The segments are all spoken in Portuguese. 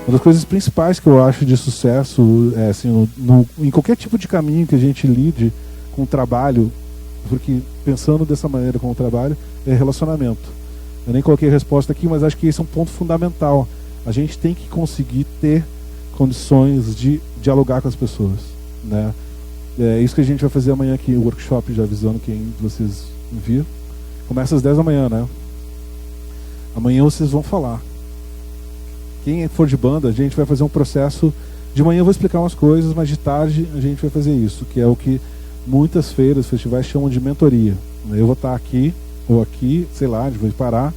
Uma das coisas principais que eu acho de sucesso, assim, em qualquer tipo de caminho que a gente lide com o trabalho, porque pensando dessa maneira com o trabalho, é relacionamento. Eu nem coloquei a resposta aqui, mas acho que esse é um ponto fundamental. A gente tem que conseguir ter condições de dialogar com as pessoas, né? É isso que a gente vai fazer amanhã aqui, o workshop, já avisando quem de vocês vir. Começa às 10 da manhã, né? Amanhã vocês vão falar. Quem for de banda, a gente vai fazer um processo. De manhã eu vou explicar umas coisas, mas de tarde a gente vai fazer isso, que é o que muitas feiras, festivais chamam de mentoria. Eu vou estar aqui, ou aqui, sei lá, a gente vai parar,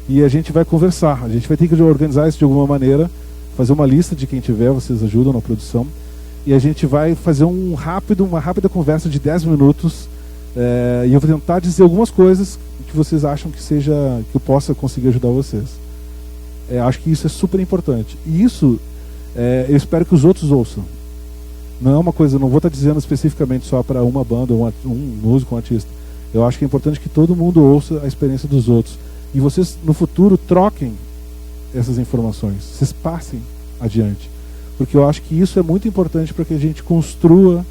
e a gente vai conversar. A gente vai ter que organizar isso de alguma maneira, fazer uma lista de quem tiver, vocês ajudam na produção, e a gente vai fazer uma rápida conversa de 10 minutos, e eu vou tentar dizer algumas coisas que vocês acham que eu possa conseguir ajudar vocês. Acho que isso é super importante. E isso, eu espero que os outros ouçam. Não é uma coisa, não vou estar dizendo especificamente só para uma banda, um músico, um artista. Eu acho que é importante que todo mundo ouça a experiência dos outros. E vocês, no futuro, troquem essas informações. Vocês passem adiante. Porque eu acho que isso é muito importante para que a gente construa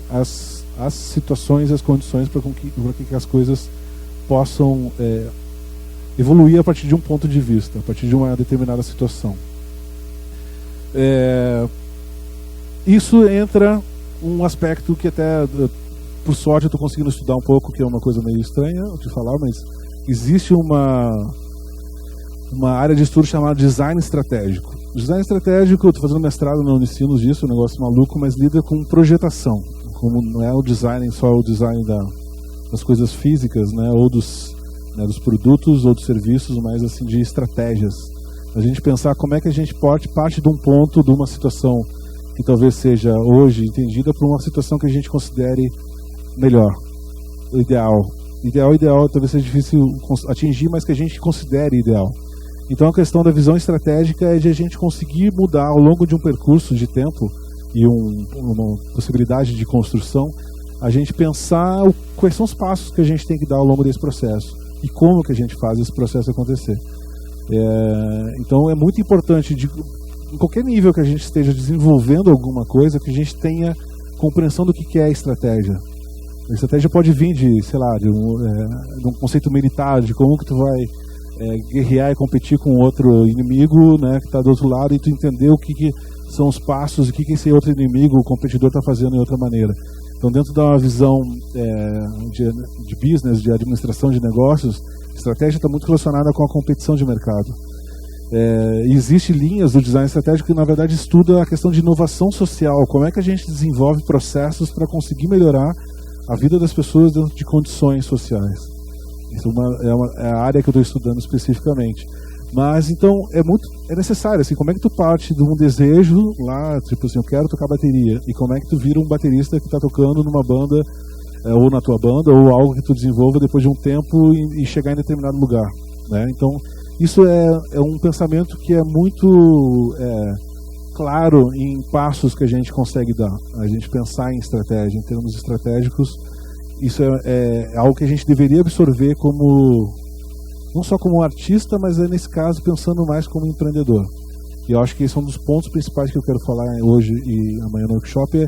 as situações, as condições para que as coisas possam evoluir a partir de um ponto de vista, a partir de uma determinada situação. Isso entra um aspecto que até, por sorte, eu estou conseguindo estudar um pouco, que é uma coisa meio estranha de falar, mas existe uma área de estudo chamada design estratégico. Design estratégico, eu estou fazendo mestrado na Unicinos disso, um negócio maluco, mas lida com projetação. Como não é o design, só o design das coisas físicas, né, ou dos produtos ou dos serviços, mas assim, de estratégias. A gente pensar como é que a gente parte de um ponto, de uma situação que talvez seja hoje entendida, para uma situação que a gente considere melhor, ideal. Ideal talvez seja difícil atingir, mas que a gente considere ideal. Então a questão da visão estratégica é de a gente conseguir mudar ao longo de um percurso de tempo e uma possibilidade de construção, a gente pensar quais são os passos que a gente tem que dar ao longo desse processo e como que a gente faz esse processo acontecer. Então é muito importante, em qualquer nível que a gente esteja desenvolvendo alguma coisa, que a gente tenha compreensão do que é a estratégia. A estratégia pode vir de, sei lá, de um conceito militar, de como que tu vai guerrear e competir com outro inimigo, né, que está do outro lado, e tu entender o que são os passos e o que esse outro inimigo, o competidor, está fazendo de outra maneira. Então, dentro de uma visão de business, de administração de negócios, a estratégia está muito relacionada com a competição de mercado. Existem linhas do design estratégico que, na verdade, estuda a questão de inovação social, como é que a gente desenvolve processos para conseguir melhorar a vida das pessoas dentro de condições sociais. Isso é a área que eu estou estudando especificamente. Mas, então, é necessário, assim, como é que tu parte de um desejo lá, tipo assim, eu quero tocar bateria, e como é que tu vira um baterista que está tocando numa banda, ou na tua banda, ou algo que tu desenvolva depois de um tempo e chegar em determinado lugar, né? Então, isso é um pensamento que é muito claro em passos que a gente consegue dar. A gente pensar em estratégia, em termos estratégicos, isso é algo que a gente deveria absorver não só como artista, mas nesse caso pensando mais como empreendedor. E eu acho que esse é um dos pontos principais que eu quero falar hoje e amanhã no workshop.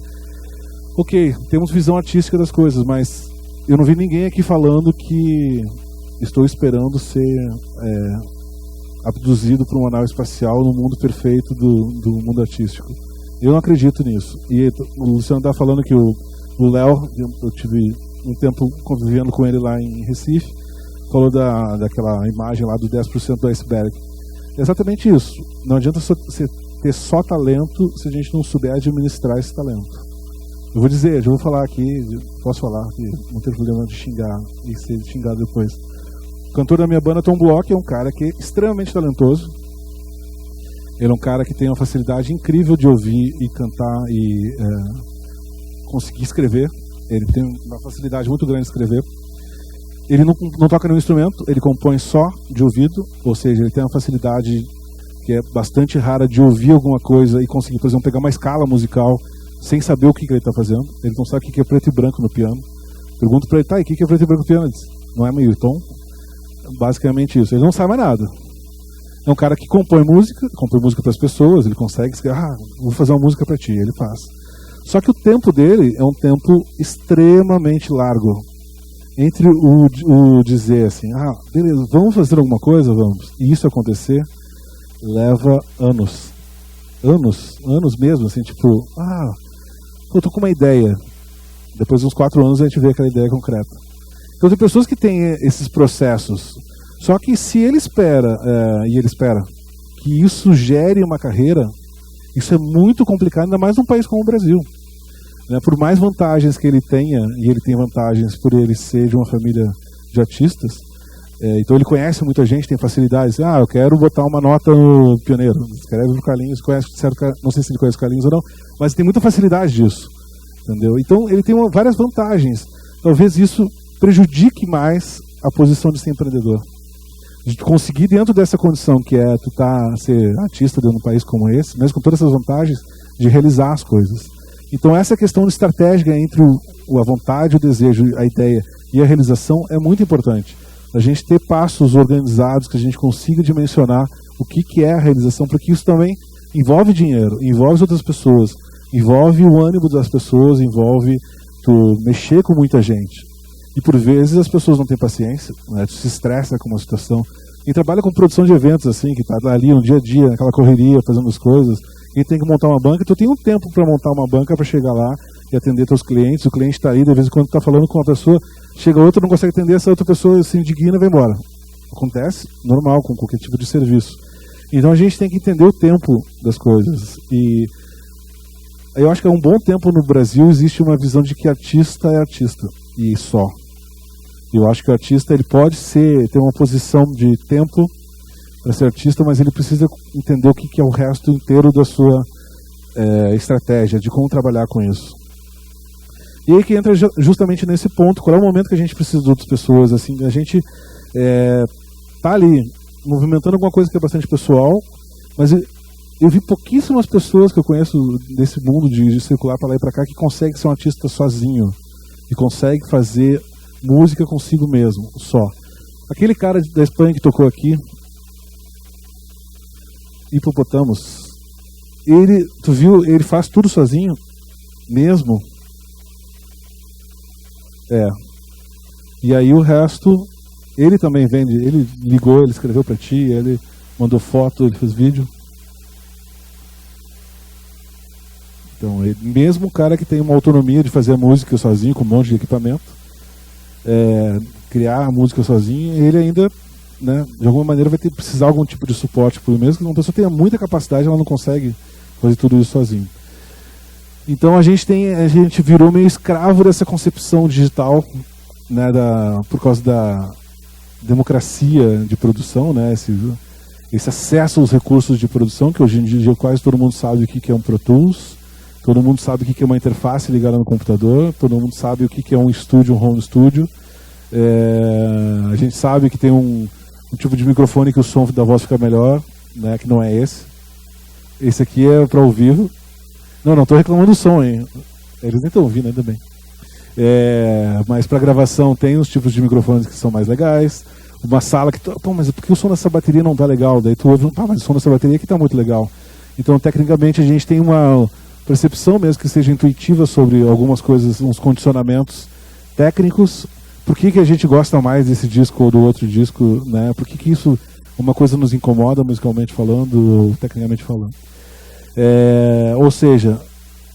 Ok, temos visão artística das coisas, mas eu não vi ninguém aqui falando que estou esperando ser abduzido por uma nave espacial no mundo perfeito do mundo artístico. Eu não acredito nisso. E o Luciano está falando que o Léo, eu tive um tempo convivendo com ele lá em Recife, falou daquela imagem lá do 10% do iceberg. É exatamente isso. Não adianta você ter só talento se a gente não souber administrar esse talento. Eu vou falar aqui, posso falar, que não tem problema de xingar e ser xingado depois. O cantor da minha banda, Tom Bloch, é um cara que é extremamente talentoso. Ele é um cara que tem uma facilidade incrível de ouvir e cantar e conseguir escrever. Ele tem uma facilidade muito grande de escrever. Ele não toca nenhum instrumento, ele compõe só de ouvido, ou seja, ele tem uma facilidade que é bastante rara de ouvir alguma coisa e conseguir, por exemplo, pegar uma escala musical sem saber o que ele está fazendo. Ele não sabe o que é preto e branco no piano. Pergunto para ele, tá, e o que é preto e branco no piano? Ele diz, não é meio tom? Basicamente isso. Ele não sabe mais nada. É um cara que compõe música para as pessoas, ele consegue escrever, vou fazer uma música para ti, ele faz. Só que o tempo dele é um tempo extremamente largo. Entre o dizer assim, beleza, vamos fazer alguma coisa, vamos, e isso acontecer, leva anos. Anos mesmo, assim, tipo, eu tô com uma ideia. Depois de uns 4 anos a gente vê aquela ideia concreta. Então tem pessoas que têm esses processos. Só que se ele espera, que isso gere uma carreira, isso é muito complicado, ainda mais num país como o Brasil. Né? Por mais vantagens que ele tenha, e ele tem vantagens por ele ser de uma família de artistas, então ele conhece muita gente, tem facilidades. Eu quero botar uma nota no Pioneiro. Escreve o Carlinhos, conhece, não sei se ele conhece o Carlinhos ou não, mas tem muita facilidade disso. Entendeu? Então ele tem várias vantagens. Talvez isso prejudique mais a posição de ser empreendedor. De conseguir, dentro dessa condição que é tu ser artista dentro de um país como esse, mesmo com todas essas vantagens, de realizar as coisas. Então essa questão de estratégia entre a vontade, o desejo, a ideia e a realização é muito importante. A gente ter passos organizados que a gente consiga dimensionar o que é a realização, porque isso também envolve dinheiro, envolve outras pessoas, envolve o ânimo das pessoas, envolve tu mexer com muita gente. E por vezes as pessoas não têm paciência, né? Tu se estressa com uma situação. Quem trabalha com produção de eventos, assim, que está ali no dia a dia, naquela correria, fazendo as coisas, quem tem que montar uma banca, tu tem um tempo para montar uma banca para chegar lá e atender teus clientes. O cliente está ali, de vez em quando está falando com uma pessoa, chega outra, não consegue atender, essa outra pessoa se indigna e vai embora. Acontece, normal, com qualquer tipo de serviço. Então a gente tem que entender o tempo das coisas. E eu acho que há um bom tempo no Brasil existe uma visão de que artista é artista, e só. Eu acho que o artista ele pode ter uma posição de tempo para ser artista, mas ele precisa entender o que é o resto inteiro da sua estratégia, de como trabalhar com isso. E aí que entra justamente nesse ponto, qual é o momento que a gente precisa de outras pessoas. Assim, a gente tá ali movimentando alguma coisa que é bastante pessoal, mas eu vi pouquíssimas pessoas que eu conheço desse mundo de circular para lá e para cá que conseguem ser um artista sozinho, que consegue fazer música consigo mesmo, só. Aquele cara da Espanha que tocou aqui, Hipopotamos, tu viu, ele faz tudo sozinho, mesmo. E aí o resto, ele também vende, ele ligou, ele escreveu pra ti, ele mandou foto, ele fez vídeo. Então, mesmo o cara que tem uma autonomia de fazer a música sozinho, com um monte de equipamento, criar a música sozinho, ele ainda, né, de alguma maneira vai precisar de algum tipo de suporte, por mesmo que uma pessoa tenha muita capacidade, ela não consegue fazer tudo isso sozinho. Então a gente virou meio escravo dessa concepção digital, né, por causa da democracia de produção, né, esse acesso aos recursos de produção, que hoje em dia quase todo mundo sabe o que é um Pro Tools, todo mundo sabe o que é uma interface ligada no computador, todo mundo sabe o que é um estúdio, um home studio. A gente sabe que tem um tipo de microfone que o som da voz fica melhor, né, que não é esse. Esse aqui é para ao vivo. Não estou reclamando do som, hein? Eles nem estão ouvindo, ainda bem. Mas para gravação tem uns tipos de microfones que são mais legais. Uma sala que... mas por que o som dessa bateria não está legal? Daí tu ouve, mas o som dessa bateria aqui está muito legal. Então, tecnicamente, a gente tem uma percepção mesmo que seja intuitiva sobre algumas coisas, uns condicionamentos técnicos. Por que a gente gosta mais desse disco ou do outro disco, né? Por que isso, uma coisa nos incomoda musicalmente falando ou tecnicamente falando? Ou seja,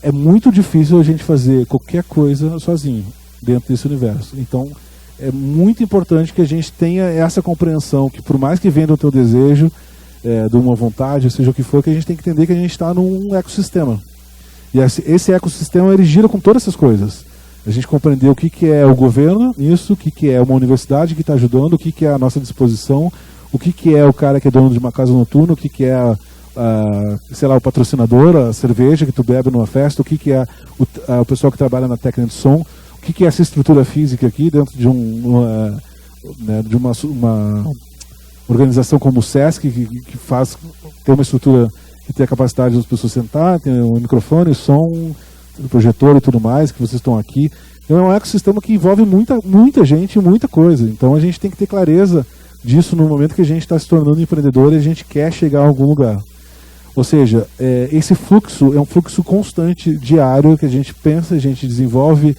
é muito difícil a gente fazer qualquer coisa sozinho dentro desse universo. Então, é muito importante que a gente tenha essa compreensão, que por mais que venha do teu desejo, de uma vontade, seja o que for, que a gente tem que entender que a gente está num ecossistema. E esse ecossistema, ele gira com todas essas coisas. A gente compreender o que é o governo, isso, o que é uma universidade que está ajudando, o que é a nossa disposição, o que é o cara que é dono de uma casa noturna, o que é sei lá, o patrocinador, a cerveja que tu bebe numa festa, o que é o pessoal que trabalha na técnica de som, o que é essa estrutura física aqui dentro de uma organização como o SESC, que tem uma estrutura que tem a capacidade das pessoas sentar, tem um microfone, som, projetor e tudo mais, que vocês estão aqui. Então é um ecossistema que envolve muita gente e muita coisa. Então a gente tem que ter clareza disso no momento que a gente está se tornando empreendedor e a gente quer chegar a algum lugar. Ou seja, esse fluxo é um fluxo constante, diário, que a gente pensa, a gente desenvolve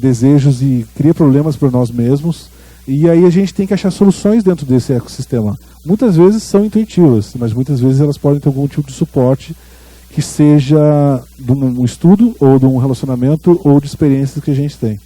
desejos e cria problemas para nós mesmos, e aí a gente tem que achar soluções dentro desse ecossistema. Muitas vezes são intuitivas, mas muitas vezes elas podem ter algum tipo de suporte que seja de um estudo, ou de um relacionamento, ou de experiências que a gente tem.